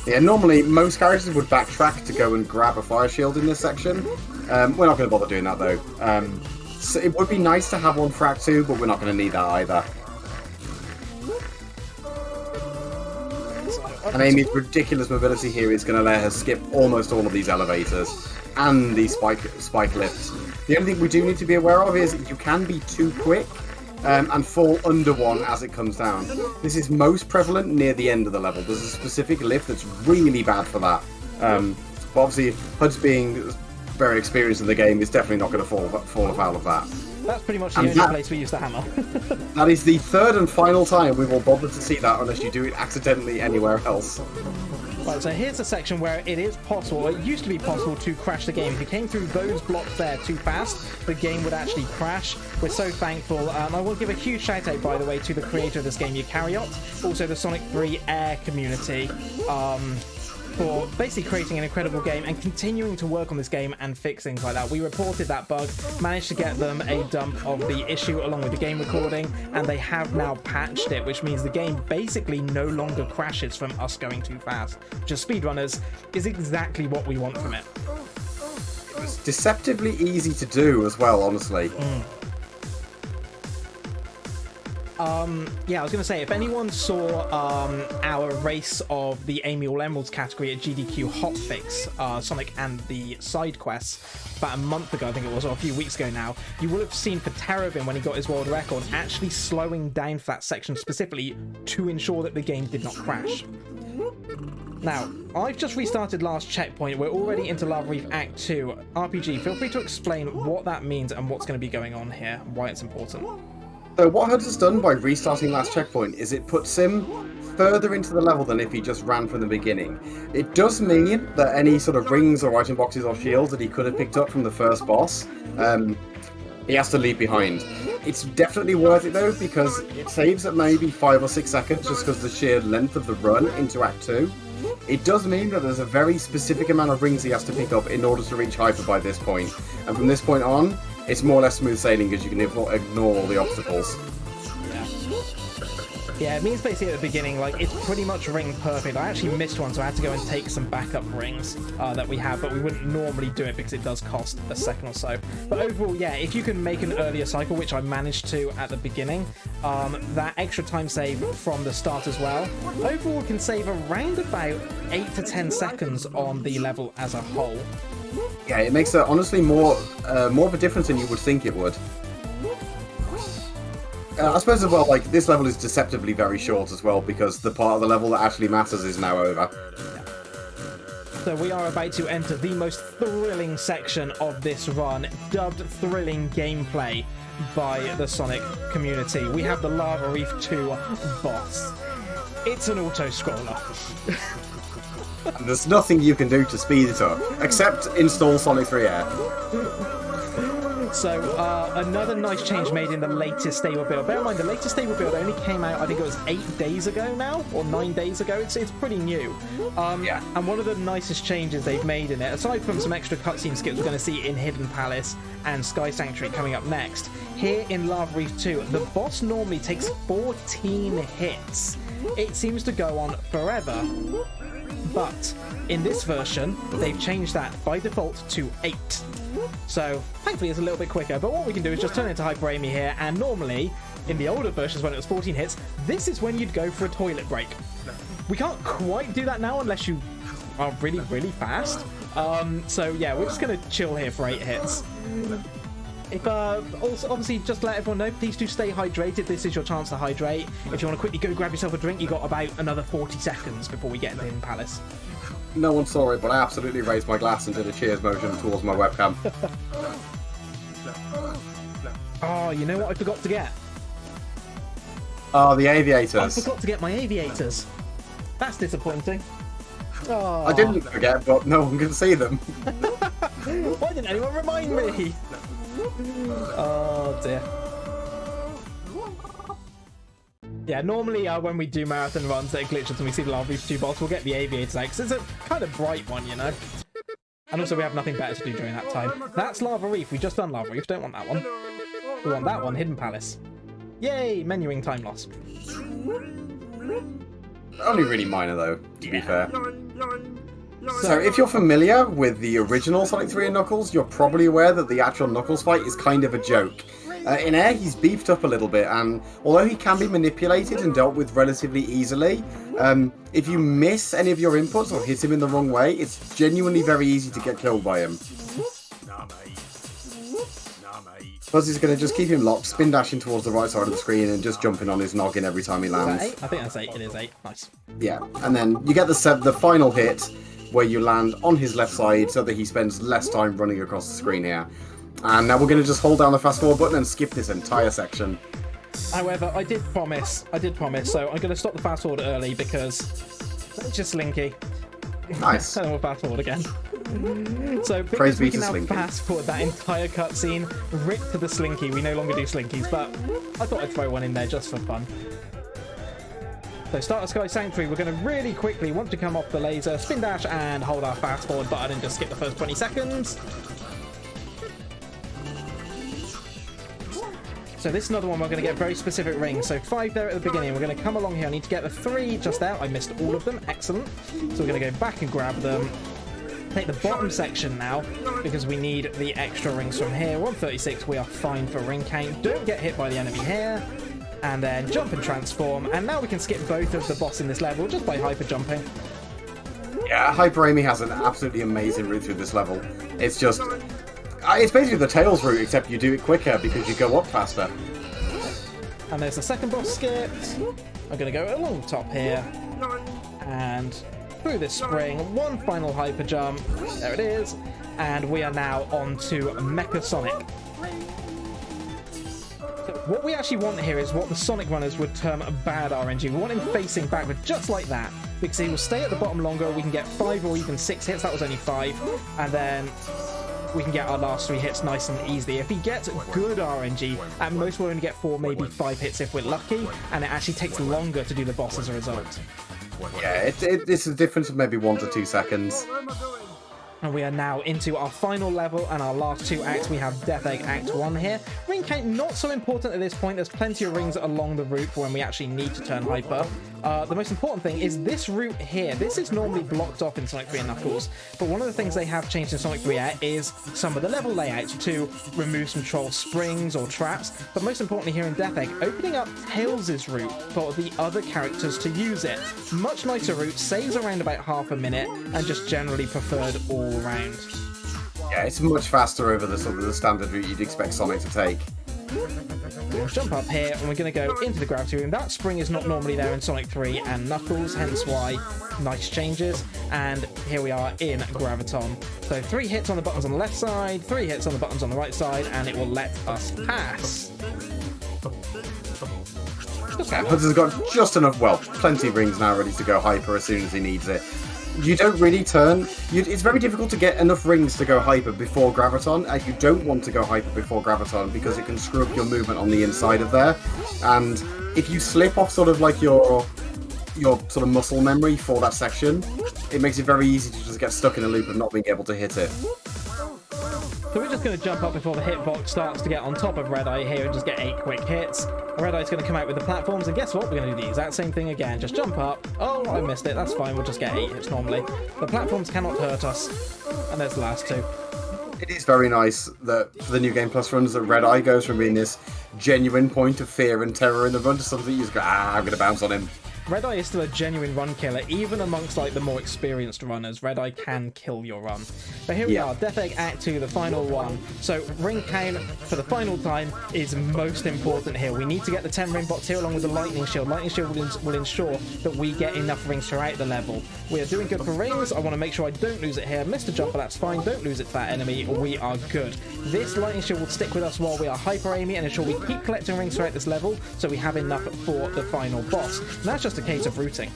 Yeah, normally most characters would backtrack to go and grab a fire shield in this section. We're not going to bother doing that though. So it would be nice to have one for Act 2, but we're not going to need that either. And Amy's ridiculous mobility here is going to let her skip almost all of these elevators and these spike lifts. The only thing we do need to be aware of is you can be too quick and fall under one as it comes down. This is most prevalent near the end of the level. There's a specific lift that's really bad for that. But obviously, Hud's being very experienced in the game is definitely not going to fall afoul of that. That's pretty much the only place we use the hammer. That is the third and final time we will bother to see that unless you do it accidentally anywhere else. Right, so here's a section where it is possible, it used to be possible to crash the game. If you came through those blocks there too fast, the game would actually crash. We're so thankful. I want to give a huge shout out, by the way, to the creator of this game, Eukaryote, also the Sonic 3 Air community, for basically creating an incredible game and continuing to work on this game and fix things like that. We reported that bug, managed to get them a dump of the issue along with the game recording, and they have now patched it, which means the game basically no longer crashes from us going too fast. Just speedrunners is exactly what we want from it. It was deceptively easy to do as well, honestly. Yeah, I was going to say, if anyone saw our race of the Amy All Emeralds category at GDQ Hotfix, Sonic and the side quests, about a month ago, I think it was, or a few weeks ago now, you will have seen for Terravin, when he got his world record, actually slowing down for that section specifically to ensure that the game did not crash. Now, I've just restarted last checkpoint. We're already into Lava Reef Act 2. RPG, feel free to explain what that means and what's going to be going on here, and why it's important. So what Hud has done by restarting last checkpoint is it puts him further into the level than if he just ran from the beginning. It does mean that any sort of rings or item boxes or shields that he could have picked up from the first boss, he has to leave behind. It's definitely worth it though, because it saves at maybe 5 or 6 seconds just because of the sheer length of the run into Act 2. It does mean that there's a very specific amount of rings he has to pick up in order to reach Hyper by this point. And from this point on, it's more or less smooth sailing because you can ignore all the obstacles. Yeah, it means basically at the beginning, like, it's pretty much ring perfect. I actually missed one, so I had to go and take some backup rings that we have, but we wouldn't normally do it because it does cost a second or so. But overall, yeah, if you can make an earlier cycle, which I managed to at the beginning, that extra time save from the start as well, overall can save around about 8 to 10 seconds on the level as a whole. Yeah, it makes honestly more of a difference than you would think it would. I suppose as well, like, this level is deceptively very short as well because the part of the level that actually matters is now over. So we are about to enter the most thrilling section of this run, dubbed Thrilling Gameplay by the Sonic community. We have the Lava Reef 2 boss. It's an auto-scroller. And there's nothing you can do to speed it up, except install Sonic 3 Air. So, another nice change made in the latest stable build. Bear in mind, the latest stable build only came out, I think it was 8 days ago now, or 9 days ago. It's pretty new. Yeah. And one of the nicest changes they've made in it, aside from some extra cutscene skips we're going to see in Hidden Palace and Sky Sanctuary coming up next, here in Lava Reef 2, the boss normally takes 14 hits. It seems to go on forever. But in this version, they've changed that by default to 8. So thankfully it's a little bit quicker, but what we can do is just turn it into Hyper Amy here, and normally in the older versions when it was 14 hits, this is when you'd go for a toilet break. We can't quite do that now unless you are really, really fast. So yeah, we're just going to chill here for 8 hits. If also, obviously, just let everyone know, please do stay hydrated. This is your chance to hydrate. If you want to quickly go grab yourself a drink, you got about another 40 seconds before we get into Hidden Palace. No one saw it, but I absolutely raised my glass and did a cheers motion towards my webcam. Oh, you know what I forgot to get? Oh, the aviators. I forgot to get my aviators. That's disappointing. Oh. I didn't forget, but no one can see them. Why didn't anyone remind me? Oh dear. Yeah, normally when we do marathon runs at Glitchless and we see the Lava Reef 2 boss, we'll get the aviators out because it's a kind of bright one, you know. And also we have nothing better to do during that time. That's Lava Reef. We just done Lava Reef. Don't want that one. We want that one, Hidden Palace. Yay, menuing time loss. Only really minor though, to be fair. So if you're familiar with the original Sonic 3 and Knuckles, you're probably aware that the actual Knuckles fight is kind of a joke. In Air, he's beefed up a little bit, and although he can be manipulated and dealt with relatively easily, if you miss any of your inputs or hit him in the wrong way, it's genuinely very easy to get killed by him. Fuzzy's going to just keep him locked, spin dashing towards the right side of the screen and just jumping on his noggin every time he lands. Is that 8? I think that's 8. It is 8. Nice. Yeah, and then you get the final hit where you land on his left side so that he spends less time running across the screen here. And now we're going to just hold down the fast forward button and skip this entire section. However, I did promise, so I'm going to stop the fast forward early because it's just Slinky. Nice. And we'll fast forward again. So Praise because be we to can now Slinky. fast forward that entire cutscene, rip to the Slinky. We no longer do Slinkies, but I thought I'd throw one in there just for fun. So start a Sky Sanctuary, we're going to really quickly, once we come off the laser, spin dash and hold our fast forward button and just skip the first 20 seconds. So this is another one we're going to get very specific rings. So 5 there at the beginning. We're going to come along here. I need to get the 3 just out. I missed all of them. Excellent. So we're going to go back and grab them. Take the bottom section now because we need the extra rings from here. 136, we are fine for ring count. Don't get hit by the enemy here. And then jump and transform. And now we can skip both of the boss in this level just by hyper jumping. Yeah, Hyper Amy has an absolutely amazing route through this level. It's just... it's basically the Tails route, except you do it quicker because you go up faster. And there's the second boss skipped. I'm going to go along the top here. And through this spring. One final hyper jump. There it is. And we are now on to Mecha Sonic. What we actually want here is what the Sonic runners would term a bad RNG. We want him facing backward just like that, because he will stay at the bottom longer. We can get 5 or even 6 hits. That was only 5. And then we can get our last 3 hits nice and easily. If he gets good RNG, at most we'll only get 4, maybe 5 hits if we're lucky, and it actually takes longer to do the boss as a result. Yeah, it's a difference of maybe 1 to 2 seconds. And we are now into our final level and our last 2 acts. We have Death Egg Act 1 here. Ring count not so important at this point. There's plenty of rings along the route for when we actually need to turn hyper. The most important thing is this route here. This is normally blocked off in Sonic 3 and Knuckles, but one of the things they have changed in Sonic 3 Air is some of the level layouts to remove some troll springs or traps, but most importantly here in Death Egg, opening up Tails' route for the other characters to use it. Much nicer route, saves around about half a minute, and just generally preferred all round. Yeah, it's much faster over the sort of the standard route you'd expect Sonic to take. We'll jump up here and we're going to go into the gravity room. That spring is not normally there in Sonic 3 and Knuckles, hence why nice changes. And here we are in Graviton. So 3 hits on the buttons on the left side, 3 hits on the buttons on the right side, and it will let us pass. Okay, Hudson has got just enough, well, plenty of rings now ready to go hyper as soon as he needs it. You don't really turn. It's very difficult to get enough rings to go hyper before Graviton, and you don't want to go hyper before Graviton because it can screw up your movement on the inside of there. And if you slip off sort of like your sort of muscle memory for that section, it makes it very easy to just get stuck in a loop of not being able to hit it. So we're just going to jump up before the hitbox starts to get on top of Red Eye here and just get 8 quick hits. Red Eye's going to come out with the platforms, and guess what? We're going to do the exact same thing again. Just jump up. Oh, I missed it. That's fine. We'll just get 8 hits normally. The platforms cannot hurt us. And there's the last 2. It is very nice that for the New Game Plus runs that Red Eye goes from being this genuine point of fear and terror in the run to something you just go, I'm going to bounce on him. Red Eye is still a genuine run killer, even amongst like the more experienced runners. Red Eye can kill your run. But here we are, Death Egg Act 2, the final one. So ring count for the final time is most important here. We need to get the 10 ring box here along with the Lightning Shield. Lightning Shield will ensure that we get enough rings throughout the level. We are doing good for rings. I want to make sure I don't lose it here. Missed a jumper, that's fine. Don't lose it to that enemy. We are good. This Lightning Shield will stick with us while we are hyper aiming and ensure we keep collecting rings throughout this level so we have enough for the final boss. And that's just a case of routing.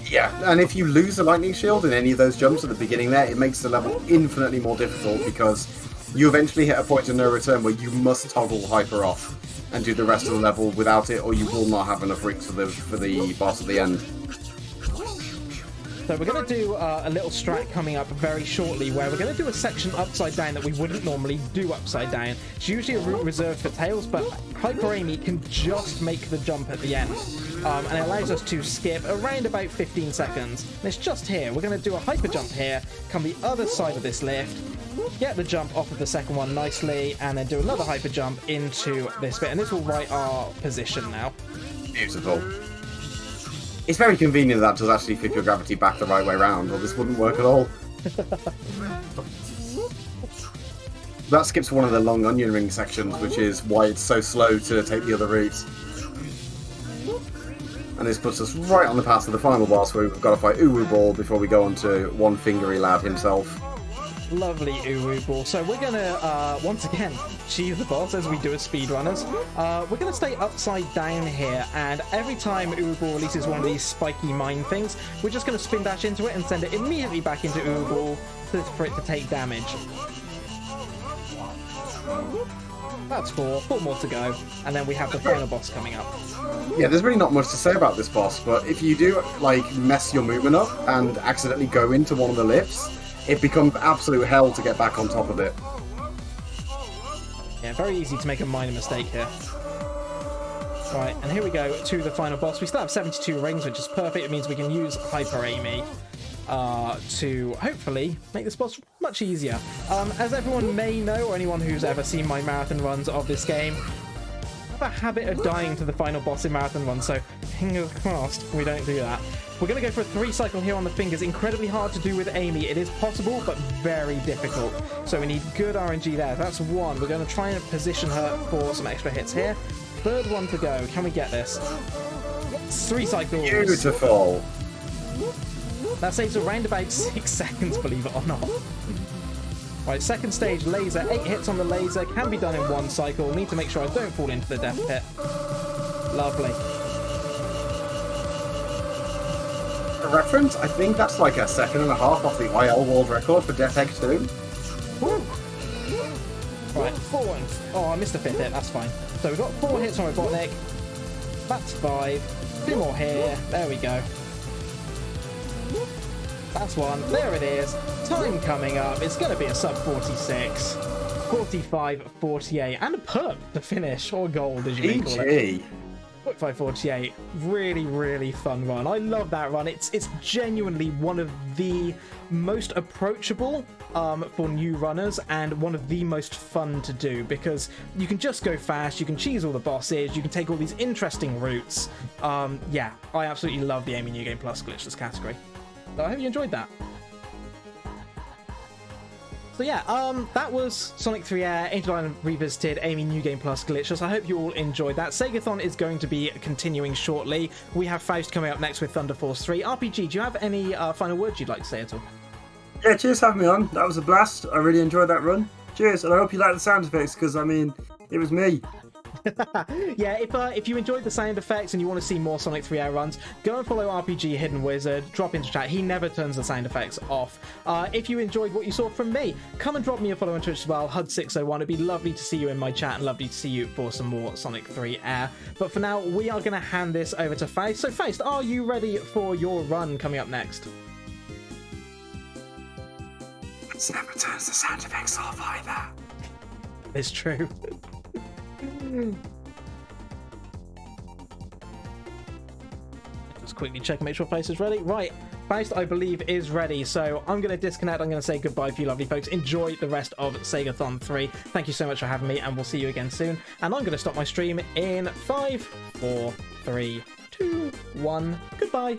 Yeah, and if you lose the Lightning Shield in any of those jumps at the beginning there, it makes the level infinitely more difficult because you eventually hit a point of no return where you must toggle hyper off and do the rest of the level without it, or you will not have enough rings for the boss at the end. So we're going to do a little strat coming up very shortly where we're going to do a section upside down that we wouldn't normally do upside down. It's usually a route reserved for tails, but Hyper Amy can just make the jump at the end. And it allows us to skip around about 15 seconds. And it's just here. We're going to do a hyper jump here, come the other side of this lift, get the jump off of the second one nicely, and then do another hyper jump into this bit. And this will write our position now. Beautiful. It's very convenient that does actually flip your gravity back the right way around, or this wouldn't work at all. That skips one of the long onion ring sections, which is why it's so slow to take the other route. And this puts us right on the path to the final boss, where we've got to fight Uwu Ball before we go on to One Fingery Lad himself. Lovely Uwu Ball. So we're going to, once again, cheese the boss as we do as speedrunners. We're going to stay upside down here, and every time Uwu Ball releases one of these spiky mine things, we're just going to spin dash into it and send it immediately back into Uwu Ball for it to take damage. That's 4 more to go, and then we have the final boss coming up. Yeah, there's really not much to say about this boss, but if you do, like, mess your movement up and accidentally go into one of the lifts, it becomes absolute hell to get back on top of it. Yeah, very easy to make a minor mistake here. Right, and here we go to the final boss. We still have 72 rings, which is perfect. It means we can use Hyper Amy to hopefully make this boss much easier. As everyone may know, or anyone who's ever seen my marathon runs of this game, I have a habit of dying to the final boss in marathon runs, so fingers crossed we don't do that. We're going to go for a 3 cycle here on the fingers. Incredibly hard to do with Amy. It is possible, but very difficult. So we need good RNG there. That's 1. We're going to try and position her for some extra hits here. 3rd one to go. Can we get this? 3 cycles. Beautiful. That saves around about 6 seconds, believe it or not. Right, 2nd stage, laser. 8 hits on the laser. Can be done in 1 cycle. Need to make sure I don't fall into the death pit. Lovely. For reference, I think that's like a 2.5 seconds off the IL world record for Death Egg 2. Woo. Right, 4 ones. Oh, I missed a 5th hit. That's fine. So we've got 4 hits on Robotnik. That's 5. 2 more here. There we go. That's 1. There it is. Time coming up. It's going to be a sub 46. 45, 48. And a perp to finish. Or gold, as you may call it. 45-48. Really, really fun run. I love that run. It's genuinely one of the most approachable for new runners and one of the most fun to do because you can just go fast, you can cheese all the bosses, you can take all these interesting routes. Yeah, I absolutely love the Amy New Game Plus Glitchless category. So I hope you enjoyed that. So yeah, that was Sonic 3 Air, Angel Island Revisited, Amy New Game Plus Glitchless. I hope you all enjoyed that. SegaThon is going to be continuing shortly. We have Faust coming up next with Thunder Force 3. RPG, do you have any final words you'd like to say at all? Yeah, cheers for having me on. That was a blast. I really enjoyed that run. Cheers, and I hope you like the sound effects because, I mean, it was me. Yeah, if you enjoyed the sound effects and you want to see more Sonic 3 air runs, go and follow RPG Hidden Wizard, drop into chat. He never turns the sound effects off. If you enjoyed what you saw from me, come and drop me a follow on Twitch as well, HUD601. It'd be lovely to see you in my chat and lovely to see you for some more Sonic 3 air. But for now, we are going to hand this over to Faust. So Faust, are you ready for your run coming up next? It never turns the sound effects off either. It's true. Just quickly check and make sure Faust is ready. Right, Faust, I believe, is ready. So I'm going to disconnect. I'm going to say goodbye for you lovely folks. Enjoy the rest of SegaThon 3. Thank you so much for having me, and we'll see you again soon. And I'm going to stop my stream in 5, 4, 3, 2, 1. Goodbye.